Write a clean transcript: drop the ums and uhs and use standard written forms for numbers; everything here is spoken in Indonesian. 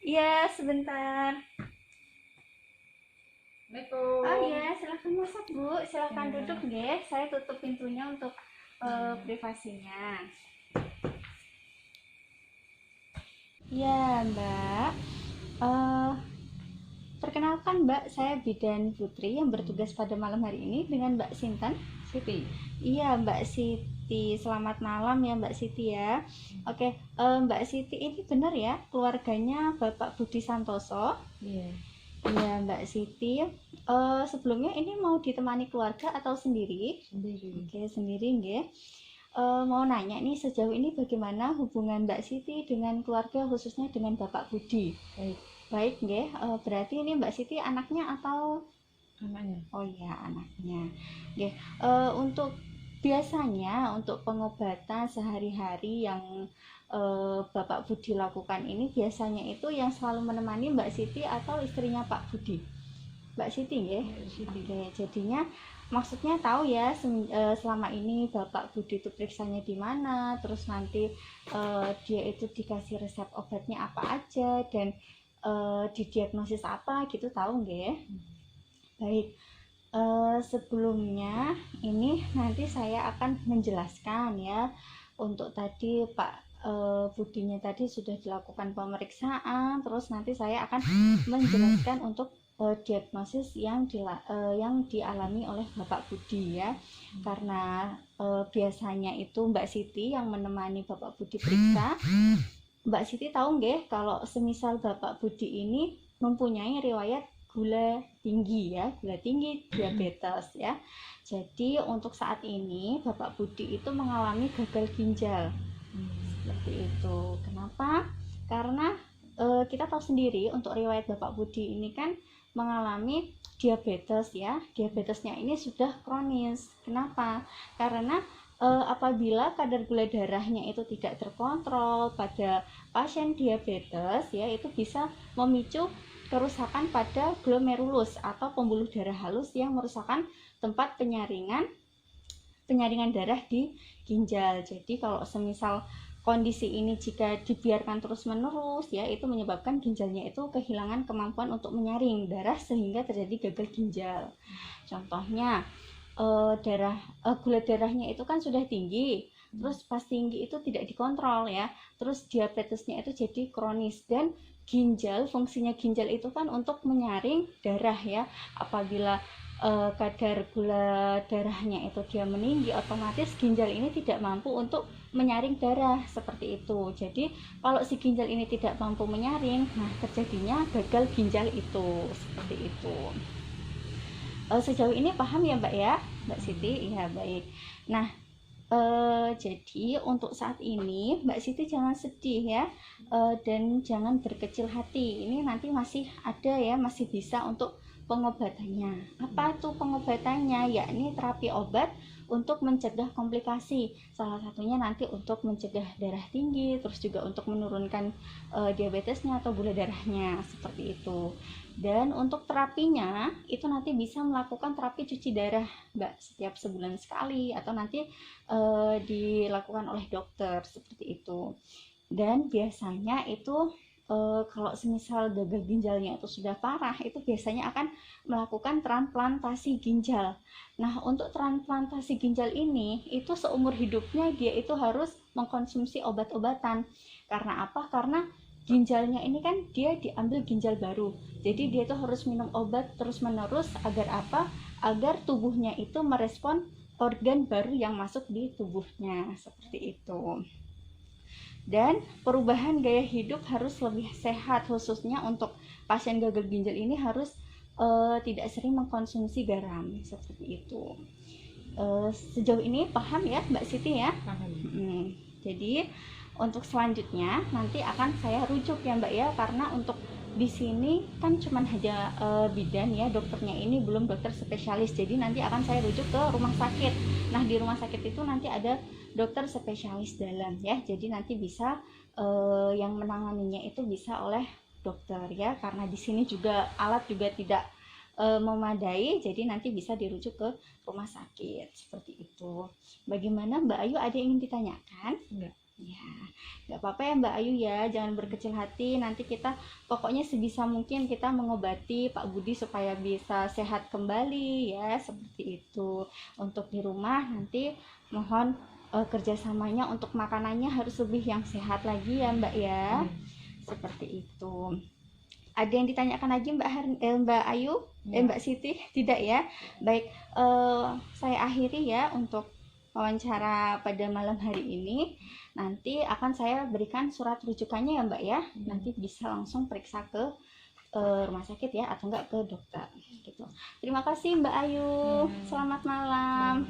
Iya, sebentar. Oh Assalamualaikum. iya, silahkan masuk Bu. Silahkan duduk Ya, deh. Saya tutup pintunya untuk privasinya. Iya, Mbak. Eh, Perkenalkan Mbak, saya Bidan Putri yang bertugas pada malam hari ini dengan Mbak Sintan. Siti. Iya, Mbak Siti. Selamat malam ya Mbak Siti ya. Oke, Mbak Siti ini benar ya keluarganya Bapak Budi Santoso? Iya, Iya, Mbak Siti. Sebelumnya ini mau ditemani keluarga atau sendiri? sendiri. Oke, sendiri nggih. Mau nanya nih sejauh ini bagaimana hubungan Mbak Siti dengan keluarga khususnya dengan Bapak Budi? Baik, Baik nggih. Berarti ini Mbak Siti anaknya atau anaknya. oh iya anaknya. Nggih. Untuk biasanya untuk pengobatan sehari-hari yang Bapak Budi lakukan ini biasanya itu yang selalu menemani Mbak Siti atau istrinya Pak Budi? Mbak Siti ya. Siti. Oke, jadinya maksudnya tahu ya selama ini Bapak Budi itu periksanya di mana, terus nanti dia itu dikasih resep obatnya apa aja dan didiagnosis apa gitu tahu nggak ya? Baik, sebelumnya ini nanti saya akan menjelaskan ya untuk tadi Pak Budinya tadi sudah dilakukan pemeriksaan, terus nanti saya akan menjelaskan untuk diagnosis yang dialami oleh Bapak Budi ya. Karena biasanya itu Mbak Siti yang menemani Bapak Budi periksa. Mbak Siti tahu nggak kalau semisal Bapak Budi ini mempunyai riwayat gula tinggi ya, gula tinggi, diabetes ya. Jadi untuk saat ini Bapak Budi itu mengalami gagal ginjal. Seperti itu. Kenapa? Karena kita tahu sendiri untuk riwayat Bapak Budi ini kan mengalami diabetes ya. Diabetesnya ini sudah kronis. Kenapa? Karena apabila kadar gula darahnya itu tidak terkontrol pada pasien diabetes ya, itu bisa memicu kerusakan pada glomerulus atau pembuluh darah halus yang merusakkan tempat penyaringan darah di ginjal. Jadi kalau semisal kondisi ini jika dibiarkan terus-menerus ya, itu menyebabkan ginjalnya itu kehilangan kemampuan untuk menyaring darah sehingga terjadi gagal ginjal. Contohnya gula darahnya itu kan sudah tinggi, terus pas tinggi itu tidak dikontrol ya, terus diabetesnya itu jadi kronis. Dan fungsinya ginjal itu kan untuk menyaring darah ya. Apabila kadar gula darahnya itu dia meninggi, otomatis ginjal ini tidak mampu untuk menyaring darah seperti itu. Jadi kalau si ginjal ini tidak mampu menyaring, nah terjadinya gagal ginjal itu seperti itu. Sejauh ini paham ya Mbak ya, Mbak Siti? Iya baik. Nah, jadi untuk saat ini Mbak Siti jangan sedih ya, dan jangan berkecil hati. Ini nanti masih ada ya, masih bisa untuk pengobatannya. Apa tuh pengobatannya? Yakni terapi obat untuk mencegah komplikasi. Salah satunya nanti untuk mencegah darah tinggi, terus juga untuk menurunkan diabetesnya atau gula darahnya seperti itu. Dan untuk terapinya itu nanti bisa melakukan terapi cuci darah Mbak setiap sebulan sekali atau nanti dilakukan oleh dokter seperti itu. Dan biasanya itu kalau semisal gagal ginjalnya itu sudah parah, itu biasanya akan melakukan transplantasi ginjal. Nah, untuk transplantasi ginjal ini itu seumur hidupnya dia itu harus mengkonsumsi obat-obatan. Karena apa? Karena ginjalnya ini kan dia diambil ginjal baru. Jadi dia itu harus minum obat terus-menerus agar apa? Agar tubuhnya itu merespon organ baru yang masuk di tubuhnya seperti itu. Dan perubahan gaya hidup harus lebih sehat, khususnya untuk pasien gagal ginjal ini harus tidak sering mengkonsumsi garam seperti itu. Sejauh ini paham ya Mbak Siti ya? Paham. Jadi untuk selanjutnya nanti akan saya rujuk ya Mbak ya, karena untuk di sini kan cuma hanya bidan ya, dokternya ini belum dokter spesialis. Jadi nanti akan saya rujuk ke rumah sakit. Nah di rumah sakit itu nanti ada dokter spesialis dalam ya. Jadi nanti bisa yang menanganinya itu bisa oleh dokter ya, karena di sini juga alat juga tidak memadai, jadi nanti bisa dirujuk ke rumah sakit seperti itu. Bagaimana Mbak Ayu, ada yang ingin ditanyakan? Enggak. Ya, nggak apa-apa ya Mbak Ayu ya, jangan berkecil hati. Nanti kita pokoknya sebisa mungkin kita mengobati Pak Budi supaya bisa sehat kembali ya, seperti itu. Untuk di rumah nanti mohon kerjasamanya untuk makanannya harus lebih yang sehat lagi ya Mbak ya, seperti itu. Ada yang ditanyakan lagi Mbak Ayu, Mbak Siti? Tidak ya? Baik, saya akhiri ya untuk wawancara pada malam hari ini. Nanti akan saya berikan surat rujukannya ya Mbak ya. Nanti bisa langsung periksa ke rumah sakit ya, atau enggak ke dokter gitu. Terima kasih Mbak Ayu. Selamat malam.